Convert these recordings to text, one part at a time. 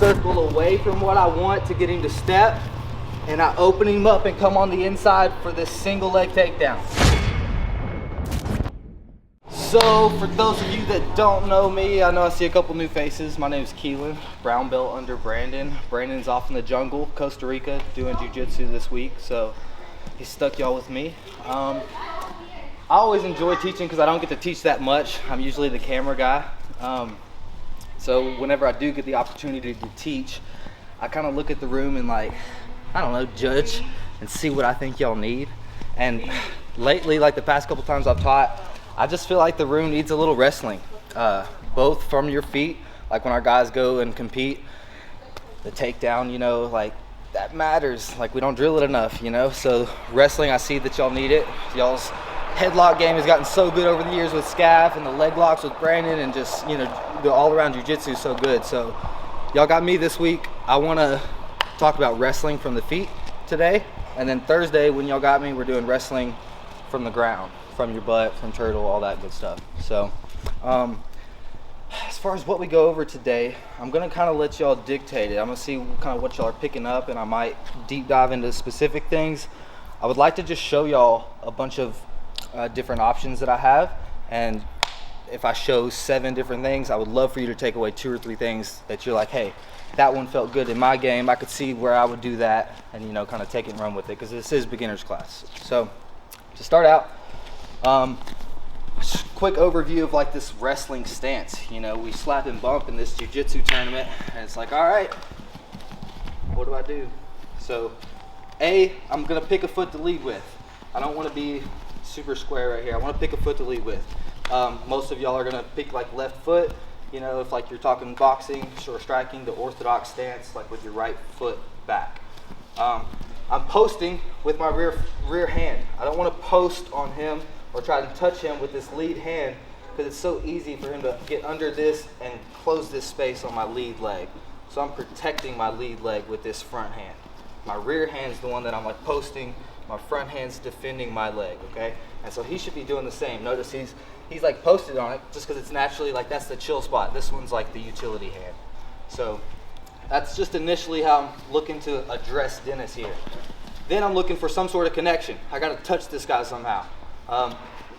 circle away from what I want to get him to step, and I open him up and come on the inside for this single leg takedown. So for those of you that don't know me, I know I see a couple new faces. My name is Keelan, brown belt under Brandon. Brandon's off in the jungle, Costa Rica, doing jiu-jitsu this week, so he stuck y'all with me. I always enjoy teaching because I don't get to teach that much. I'm usually the camera guy. So whenever I do get the opportunity to teach, I kind of look at the room and like, I don't know, judge and see what I think y'all need. And lately, like the past couple times I've taught, I just feel like the room needs a little wrestling, both from your feet, like when our guys go and compete, the takedown, you know, like that matters. Like we don't drill it enough, you know? So wrestling, I see that y'all need it. Y'all's headlock game has gotten so good over the years with Scaff and the leg locks with Brandon, and just, you know, the all around jiu-jitsu is so good. So y'all got me this week. I wanna talk about wrestling from the feet today. And then Thursday, when y'all got me, we're doing wrestling from the ground, from your butt, from turtle, all that good stuff. So as far as what we go over today, I'm gonna kind of let y'all dictate it. I'm gonna see kind of what y'all are picking up, and I might deep dive into specific things. I would like to just show y'all a bunch of different options that I have, and if I show 7 different things, I would love for you to take away 2 or 3 things that you're like, hey, that one felt good in my game. I could see where I would do that, and you know, kind of take it and run with it, because this is beginner's class. So to start out, quick overview of like this wrestling stance. You know, we slap and bump in this jiu-jitsu tournament, and it's like, all right, what do I do? So I'm gonna pick a foot to lead with. I don't want to be super square right here. I want to pick a foot to lead with. Most of y'all are gonna pick like left foot. You know, if like you're talking boxing or striking, the orthodox stance, like with your right foot back. I'm posting with my rear hand. I don't want to post on him or try to touch him with this lead hand, because it's so easy for him to get under this and close this space on my lead leg. So I'm protecting my lead leg with this front hand. My rear hand's the one that I'm like posting. My front hand's defending my leg, okay? And so he should be doing the same. Notice he's like posted on it just because it's naturally like that's the chill spot. This one's like the utility hand. So that's just initially how I'm looking to address Dennis here. Then I'm looking for some sort of connection. I got to touch this guy somehow.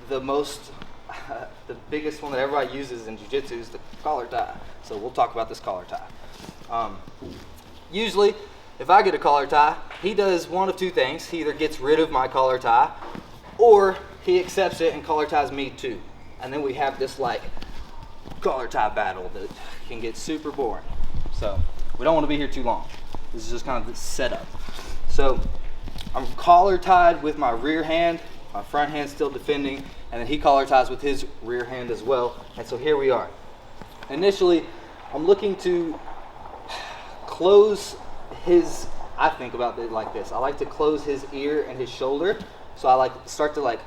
The biggest one that everybody uses in jiu-jitsu is the collar tie. So we'll talk about this collar tie. Usually, if I get a collar tie, he does one of 2 things. He either gets rid of my collar tie, or he accepts it and collar ties me too. And then we have this like collar tie battle that can get super boring. So we don't want to be here too long. This is just kind of the setup. So I'm collar tied with my rear hand. My front hand's still defending, and then he collar ties with his rear hand as well. And so here we are. Initially, I'm looking to close his, I think about it like this. I like to close his ear and his shoulder. So I like start to like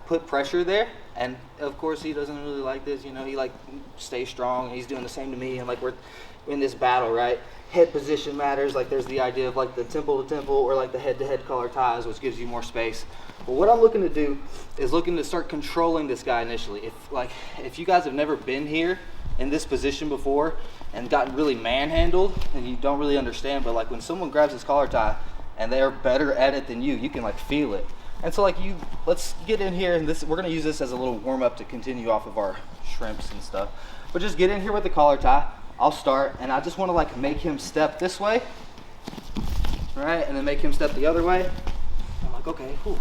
put pressure there. And of course he doesn't really like this, you know, he like stays strong, and he's doing the same to me, and like we're in this battle, right? Head position matters. Like there's the idea of like the temple to temple, or like the head to head collar ties, which gives you more space. But what I'm looking to do is looking to start controlling this guy initially. If you guys have never been here in this position before and gotten really manhandled, and you don't really understand, but like when someone grabs his collar tie and they're better at it than you can like feel it. And so like let's get in here, and we're gonna use this as a little warm up to continue off of our shrimps and stuff. But just get in here with the collar tie. I'll start, and I just want to like make him step this way, right, and then make him step the other way. I'm like, okay, whew,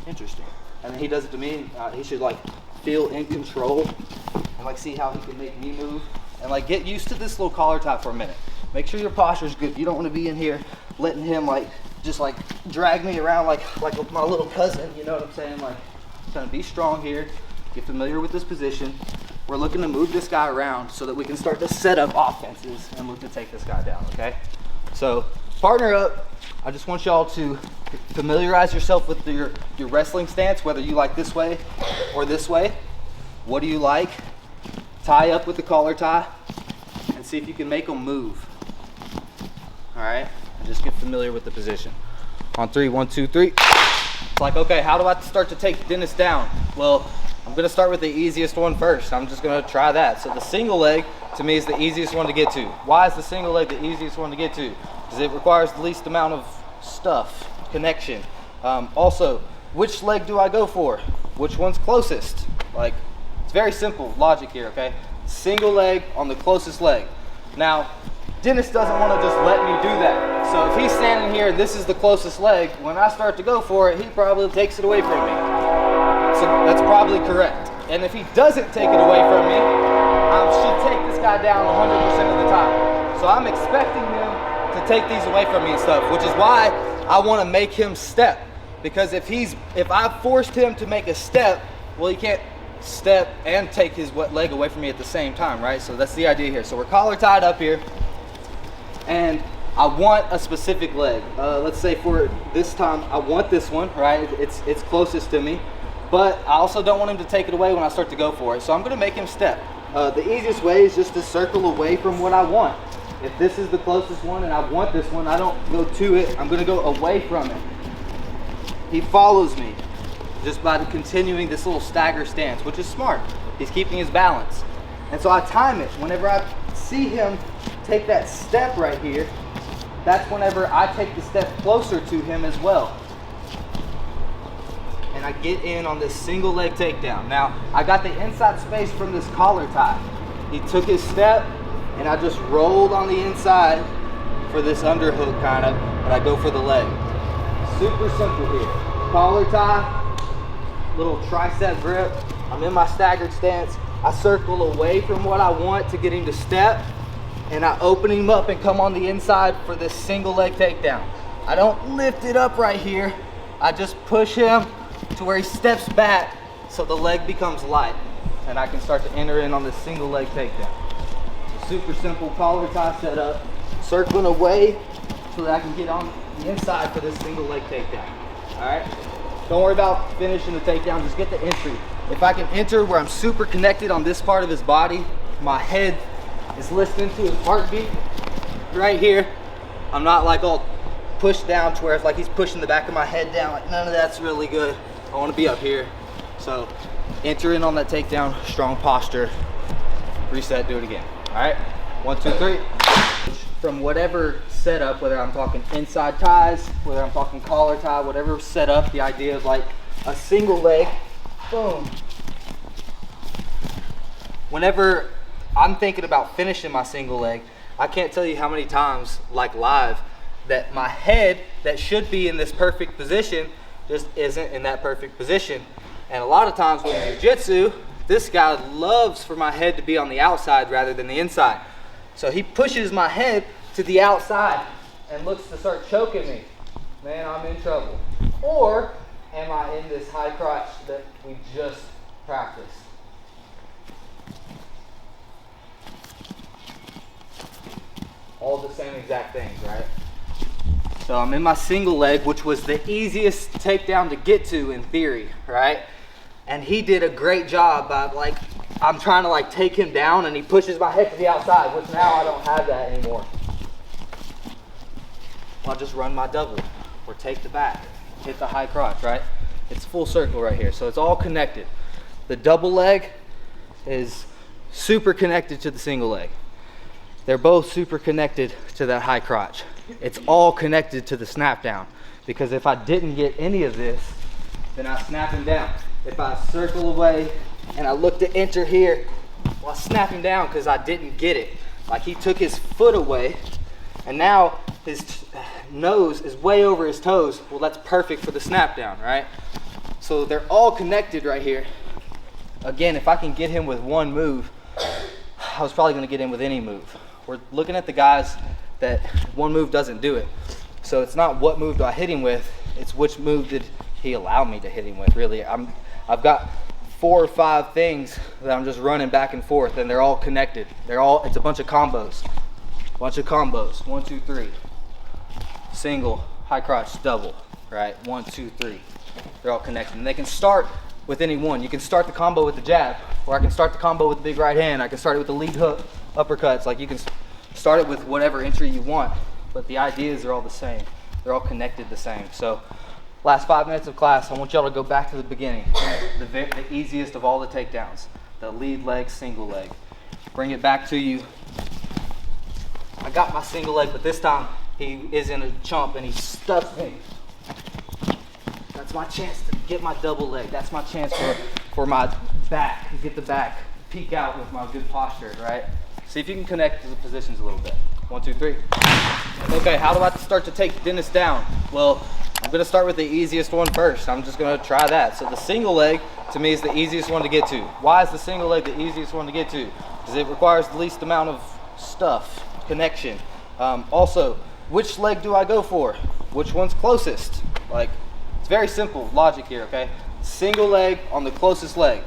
interesting. And then he does it to me. He should like feel in control and like see how he can make me move, and like get used to this little collar tie for a minute. Make sure your posture's good. You don't want to be in here letting him like just like drag me around like my little cousin. You know what I'm saying? Like, trying to be strong here. Get familiar with this position. We're looking to move this guy around so that we can start to set up offenses and look to take this guy down, okay? So partner up. I just want y'all to familiarize yourself with your wrestling stance, whether you like this way or this way. What do you like? Tie up with the collar tie and see if you can make them move. All right, and just get familiar with the position. On 3, 1, 2, 3. It's like, okay, how do I start to take Dennis down? Well, I'm gonna start with the easiest one first. I'm just gonna try that. So the single leg, to me is the easiest one to get to. Why is the single leg the easiest one to get to? Because it requires the least amount of stuff, connection. Also, which leg do I go for? Which one's closest? Like, it's very simple logic here, okay? Single leg on the closest leg. Now, Dennis doesn't want to just let me do that. So if he's standing here, this is the closest leg, when I start to go for it, he probably takes it away from me. So that's probably correct. And if he doesn't take it away from me, I should take this guy down 100% of the time. So I'm expecting him to take these away from me and stuff, which is why I want to make him step. Because if I forced him to make a step, well, he can't step and take his leg away from me at the same time, right? So that's the idea here. So we're collar tied up here, and I want a specific leg. Let's say for this time, I want this one, right? It's closest to me, but I also don't want him to take it away when I start to go for it. So I'm gonna make him step. The easiest way is just to circle away from what I want. If this is the closest one and I want this one, I don't go to it, I'm gonna go away from it. He follows me just by continuing this little stagger stance, which is smart. He's keeping his balance. And so I time it. Whenever I see him take that step right here, that's whenever I take the step closer to him as well. And I get in on this single leg takedown. Now, I got the inside space from this collar tie. He took his step, and I just rolled on the inside for this underhook kind of, and I go for the leg. Super simple here. Collar tie, little tricep grip. I'm in my staggered stance. I circle away from what I want to get him to step, and I open him up and come on the inside for this single leg takedown. I don't lift it up right here. I just push him to where he steps back so the leg becomes light, and I can start to enter in on this single leg takedown. Super simple collar tie setup, circling away so that I can get on the inside for this single leg takedown. All right, don't worry about finishing the takedown, just get the entry. If I can enter where I'm super connected on this part of his body, my head is listening to his heartbeat right here. I'm not like all pushed down to where it's like he's pushing the back of my head down. Like, none of that's really good. I want to be up here. So enter in on that takedown, strong posture, reset, do it again. All right, 1, 2, 3. From whatever setup, whether I'm talking inside ties, whether I'm talking collar tie, whatever setup, the idea of like a single leg, boom. Whenever I'm thinking about finishing my single leg, I can't tell you how many times, like live, that my head that should be in this perfect position just isn't in that perfect position. And a lot of times with jiu-jitsu, this guy loves for my head to be on the outside rather than the inside. So he pushes my head to the outside and looks to start choking me. Man, I'm in trouble. Or am I in this high crotch that we just practiced? All the same exact things, right? So I'm in my single leg, which was the easiest takedown to get to in theory, right? And he did a great job by like, I'm trying to like take him down and he pushes my head to the outside, which now I don't have that anymore. I'll just run my double or take the back, hit the high crotch, right? It's full circle right here. So it's all connected. The double leg is super connected to the single leg. They're both super connected to that high crotch. It's all connected to the snap down, because if I didn't get any of this, then I snap him down. If I circle away and I look to enter here, well, I snap him down because I didn't get it. Like he took his foot away and now his nose is way over his toes. Well, that's perfect for the snap down, right? So they're all connected right here. Again, if I can get him with one move, I was probably going to get him with any move. We're looking at the guys that one move doesn't do it. So it's not what move do I hit him with, it's which move did he allow me to hit him with, really. I've got 4 or 5 things that I'm just running back and forth, and they're all connected. It's a bunch of combos. 1, 2, 3. Single, high crotch, double, right? 1, 2, 3. They're all connected. And they can start with any one. You can start the combo with the jab, or I can start the combo with the big right hand. I can start it with the lead hook, uppercuts. Like you can start it with whatever entry you want, but the ideas are all the same. They're all connected the same. So last 5 minutes of class, I want y'all to go back to the beginning. The easiest of all the takedowns, the lead leg, single leg. bring it back to you. I got my single leg, but this time he is in a chump and he stuffs me. That's my chance to get my double leg. That's my chance for my back, to get the back, peek out with my good posture, right? See if you can connect to the positions a little bit. 1, 2, 3. Okay, how do I start to take Dennis down? Well, I'm gonna start with the easiest one first. I'm just gonna try that. So the single leg, to me, is the easiest one to get to. Why is the single leg the easiest one to get to? Because it requires the least amount of stuff, connection. Also, which leg do I go for? Which one's closest? Like, it's very simple logic here, okay? Single leg on the closest leg.